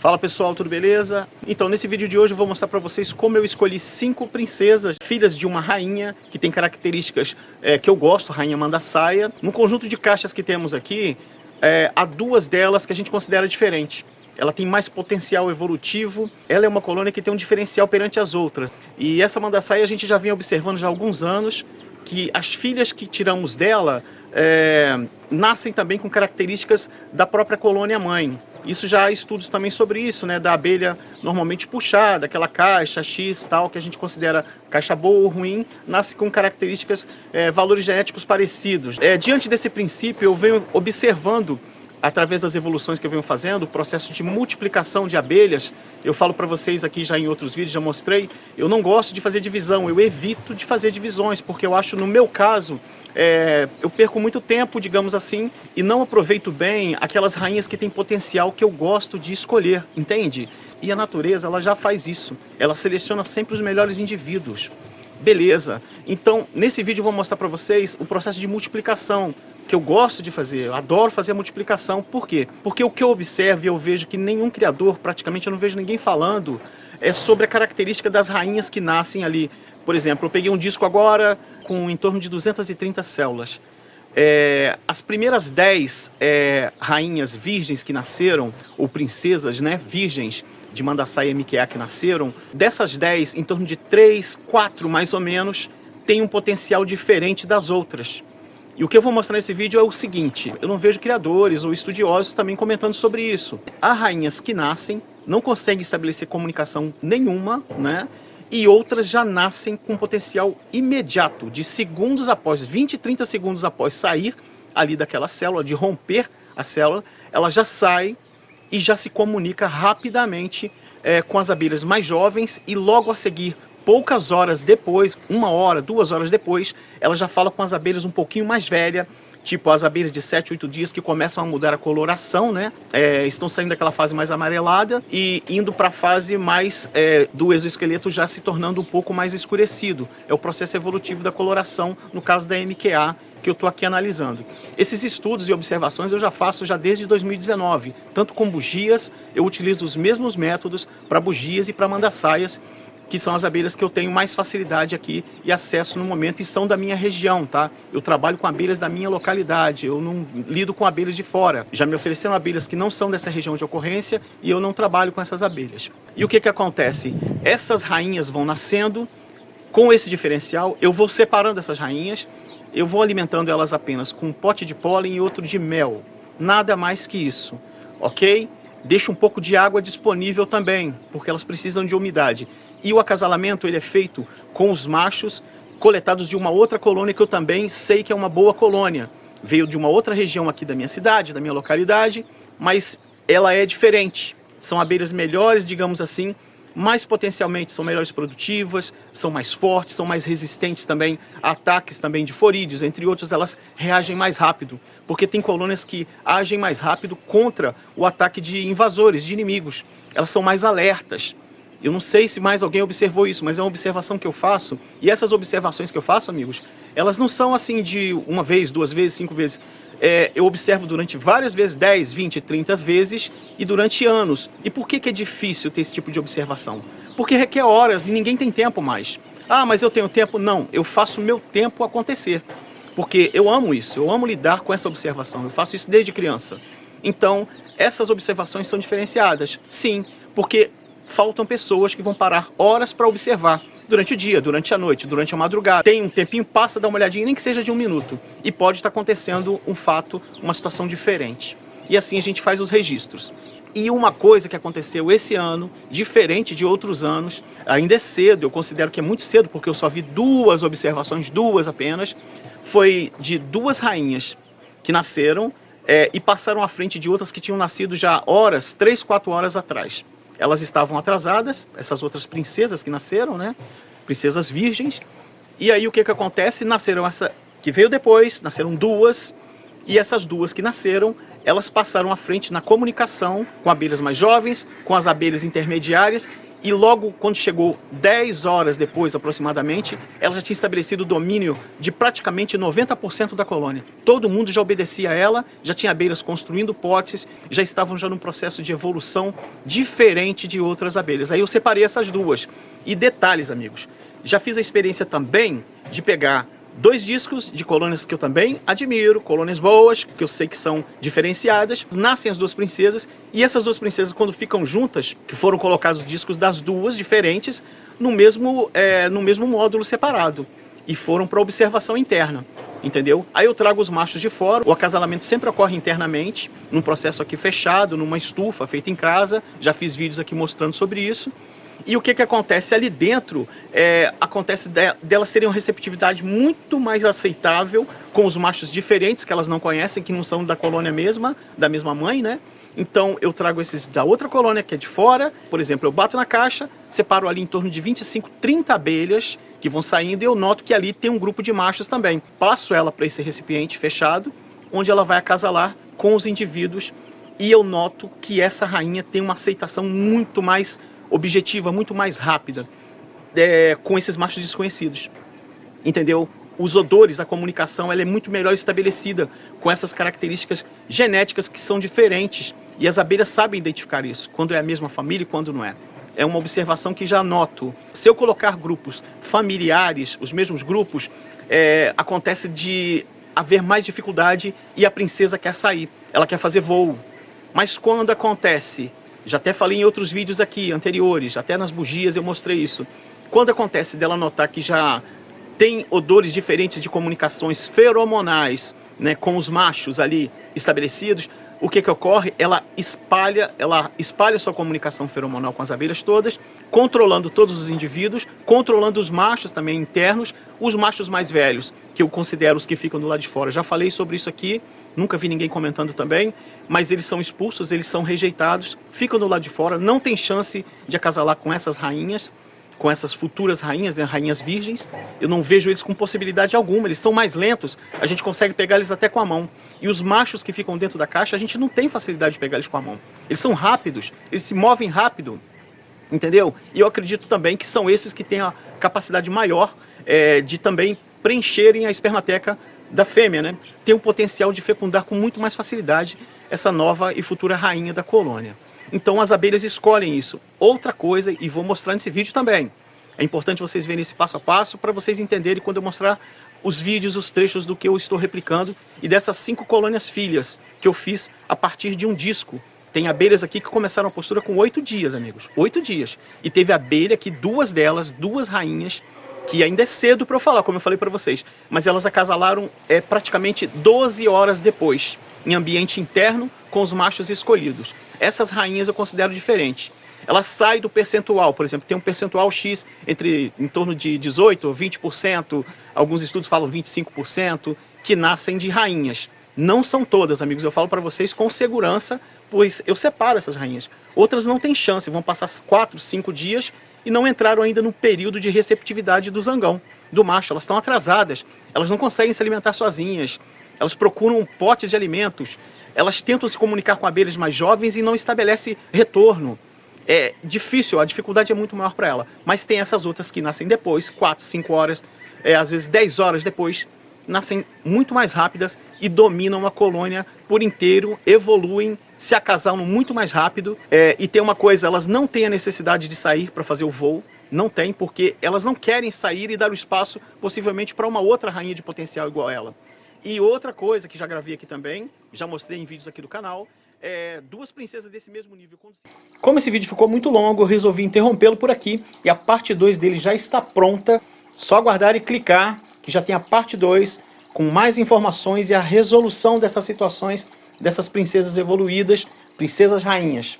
Fala pessoal, tudo beleza? Então nesse vídeo de hoje eu vou mostrar para vocês como eu escolhi 5 princesas, filhas de uma rainha, que tem características que eu gosto, rainha Mandaçaia. No conjunto de caixas que temos aqui, há 2 delas que a gente considera diferente. Ela tem mais potencial evolutivo, ela é uma colônia que tem um diferencial perante as outras. E essa Mandaçaia a gente já vem observando já há alguns anos, que as filhas que tiramos dela nascem também com características da própria colônia mãe. Isso já há estudos também sobre isso, né? Da abelha normalmente puxada, aquela caixa X tal, que a gente considera caixa boa ou ruim, nasce com características, valores genéticos parecidos. Diante desse princípio, eu venho observando, através das evoluções que eu venho fazendo, o processo de multiplicação de abelhas. Eu falo para vocês aqui já em outros vídeos, já mostrei, eu não gosto de fazer divisão, eu evito de fazer divisões, porque eu acho, no meu caso, eu perco muito tempo, digamos assim, e não aproveito bem aquelas rainhas que têm potencial que eu gosto de escolher, entende? E a natureza, ela já faz isso, ela seleciona sempre os melhores indivíduos. Beleza, então nesse vídeo eu vou mostrar para vocês o processo de multiplicação, que eu gosto de fazer, eu adoro fazer a multiplicação. Por quê? Porque o que eu observo e eu vejo que nenhum criador, praticamente eu não vejo ninguém falando, é sobre a característica das rainhas que nascem ali. Por exemplo, eu peguei um disco agora com em torno de 230 células. As primeiras 10 rainhas virgens que nasceram, ou princesas, né, virgens de Mandaçaia MQA que nasceram, dessas 10, em torno de 3, 4 mais ou menos, tem um potencial diferente das outras. E o que eu vou mostrar nesse vídeo é o seguinte: eu não vejo criadores ou estudiosos também comentando sobre isso. Há rainhas que nascem, não conseguem estabelecer comunicação nenhuma, né? E outras já nascem com potencial imediato, de segundos após, 20, 30 segundos após sair ali daquela célula, de romper a célula, ela já sai e já se comunica rapidamente com as abelhas mais jovens, e logo a seguir, poucas horas depois, 1 hora, 2 horas depois, ela já fala com as abelhas um pouquinho mais velhas, tipo as abelhas de 7, 8 dias que começam a mudar a coloração, né? Estão saindo daquela fase mais amarelada e indo para a fase mais do exoesqueleto já se tornando um pouco mais escurecido. É o processo evolutivo da coloração, no caso da MQA, que eu estou aqui analisando. Esses estudos e observações eu já faço desde 2019. Tanto com bugias, eu utilizo os mesmos métodos para bugias e para mandaçaias, que são as abelhas que eu tenho mais facilidade aqui e acesso no momento, e são da minha região, tá? Eu trabalho com abelhas da minha localidade, eu não lido com abelhas de fora. Já me ofereceram abelhas que não são dessa região de ocorrência e eu não trabalho com essas abelhas. E o que acontece? Essas rainhas vão nascendo, com esse diferencial, eu vou separando essas rainhas, eu vou alimentando elas apenas com um pote de pólen e outro de mel. Nada mais que isso, ok? Deixo um pouco de água disponível também, porque elas precisam de umidade. E o acasalamento, ele é feito com os machos coletados de uma outra colônia que eu também sei que é uma boa colônia. Veio de uma outra região aqui da minha cidade, da minha localidade, mas ela é diferente. São abelhas melhores, digamos assim, mais potencialmente são melhores produtivas, são mais fortes, são mais resistentes também a ataques também de forídeos, entre outros. Elas reagem mais rápido, porque tem colônias que agem mais rápido contra o ataque de invasores, de inimigos. Elas são mais alertas. Eu não sei se mais alguém observou isso, mas é uma observação que eu faço. E essas observações que eu faço, amigos, elas não são assim de 1 vez, 2 vezes, 5 vezes. Eu observo durante várias vezes, 10, 20, 30 vezes e durante anos. E por que é difícil ter esse tipo de observação? Porque requer horas e ninguém tem tempo mais. Ah, mas eu tenho tempo? Não, eu faço o meu tempo acontecer. Porque eu amo isso, eu amo lidar com essa observação. Eu faço isso desde criança. Então, essas observações são diferenciadas. Sim, porque faltam pessoas que vão parar horas para observar. Durante o dia, durante a noite, durante a madrugada. Tem um tempinho, passa, dá uma olhadinha, nem que seja de 1 minuto. E pode estar acontecendo um fato, uma situação diferente. E assim a gente faz os registros. E uma coisa que aconteceu esse ano, diferente de outros anos, ainda é cedo, eu considero que é muito cedo, porque eu só vi 2 observações, 2 apenas, foi de 2 rainhas que nasceram e passaram à frente de outras que tinham nascido já horas, 3, 4 horas atrás. Elas estavam atrasadas, essas outras princesas que nasceram, né? Princesas virgens. E aí o que acontece? Nasceram essa que veio depois, nasceram 2. E essas 2 que nasceram, elas passaram à frente na comunicação com abelhas mais jovens, com as abelhas intermediárias. E logo quando chegou 10 horas depois, aproximadamente, ela já tinha estabelecido o domínio de praticamente 90% da colônia. Todo mundo já obedecia a ela, já tinha abelhas construindo potes, já estavam já num processo de evolução diferente de outras abelhas. Aí eu separei essas duas. E detalhes, amigos, já fiz a experiência também de pegar 2 discos de colônias que eu também admiro, colônias boas, que eu sei que são diferenciadas. Nascem as 2 princesas, e essas 2 princesas, quando ficam juntas, que foram colocados os discos das 2 diferentes no mesmo módulo separado, e foram para observação interna, entendeu? Aí eu trago os machos de fora, o acasalamento sempre ocorre internamente, num processo aqui fechado, numa estufa feita em casa, já fiz vídeos aqui mostrando sobre isso. E o que acontece ali dentro, acontece delas terem uma receptividade muito mais aceitável com os machos diferentes, que elas não conhecem, que não são da colônia mesma, da mesma mãe, né? Então eu trago esses da outra colônia, que é de fora. Por exemplo, eu bato na caixa, separo ali em torno de 25, 30 abelhas que vão saindo, e eu noto que ali tem um grupo de machos também. Passo ela para esse recipiente fechado, onde ela vai acasalar com os indivíduos, e eu noto que essa rainha tem uma aceitação muito mais objetiva, muito mais rápida, com esses machos desconhecidos, entendeu? Os odores, a comunicação, ela é muito melhor estabelecida com essas características genéticas que são diferentes, e as abelhas sabem identificar isso, quando é a mesma família e quando não é. É uma observação que já noto. Se eu colocar grupos familiares, os mesmos grupos, acontece de haver mais dificuldade, e a princesa quer sair, ela quer fazer voo. Mas quando acontece, já até falei em outros vídeos aqui anteriores, até nas bugias eu mostrei isso. Quando acontece dela notar que já tem odores diferentes de comunicações feromonais, né, com os machos ali estabelecidos, o que ocorre? Ela espalha sua comunicação feromonal com as abelhas todas, controlando todos os indivíduos, controlando os machos também internos, os machos mais velhos, que eu considero os que ficam do lado de fora. Já falei sobre isso aqui, nunca vi ninguém comentando também, mas eles são expulsos, eles são rejeitados, ficam do lado de fora, não tem chance de acasalar com essas rainhas, com essas futuras rainhas, né, rainhas virgens. Eu não vejo eles com possibilidade alguma, eles são mais lentos, a gente consegue pegar eles até com a mão. E os machos que ficam dentro da caixa, a gente não tem facilidade de pegar eles com a mão. Eles são rápidos, eles se movem rápido, entendeu? E eu acredito também que são esses que têm a capacidade maior de também preencherem a espermateca da fêmea, né? Tem o potencial de fecundar com muito mais facilidade essa nova e futura rainha da colônia. Então as abelhas escolhem isso. Outra coisa, e vou mostrar nesse vídeo também, é importante vocês verem esse passo a passo para vocês entenderem quando eu mostrar os vídeos, os trechos do que eu estou replicando, e dessas 5 colônias filhas que eu fiz a partir de um disco. Tem abelhas aqui que começaram a postura com 8 dias, amigos. 8 dias. E teve abelha que 2 delas, 2 rainhas, que ainda é cedo para eu falar, como eu falei para vocês, mas elas acasalaram praticamente 12 horas depois, em ambiente interno, com os machos escolhidos. Essas rainhas eu considero diferente. Elas saem do percentual, por exemplo, tem um percentual X em torno de 18% ou 20%, alguns estudos falam 25%, que nascem de rainhas. Não são todas, amigos, eu falo para vocês com segurança, pois eu separo essas rainhas. Outras não têm chance, vão passar 4, 5 dias e não entraram ainda no período de receptividade do zangão, do macho. Elas estão atrasadas, elas não conseguem se alimentar sozinhas, elas procuram potes de alimentos, elas tentam se comunicar com abelhas mais jovens e não estabelece retorno. É difícil, a dificuldade é muito maior para ela. Mas tem essas outras que nascem depois, 4, 5 horas, às vezes 10 horas depois, nascem muito mais rápidas e dominam a colônia por inteiro, evoluem, se acasalam muito mais rápido. E tem uma coisa, elas não têm a necessidade de sair para fazer o voo, não tem, porque elas não querem sair e dar o espaço, possivelmente, para uma outra rainha de potencial igual a ela. E outra coisa que já gravei aqui também, já mostrei em vídeos aqui do canal, 2 princesas desse mesmo nível. Como esse vídeo ficou muito longo, eu resolvi interrompê-lo por aqui, e a parte 2 dele já está pronta. Só aguardar e clicar, que já tem a parte 2, com mais informações e a resolução dessas situações, dessas princesas evoluídas, princesas rainhas.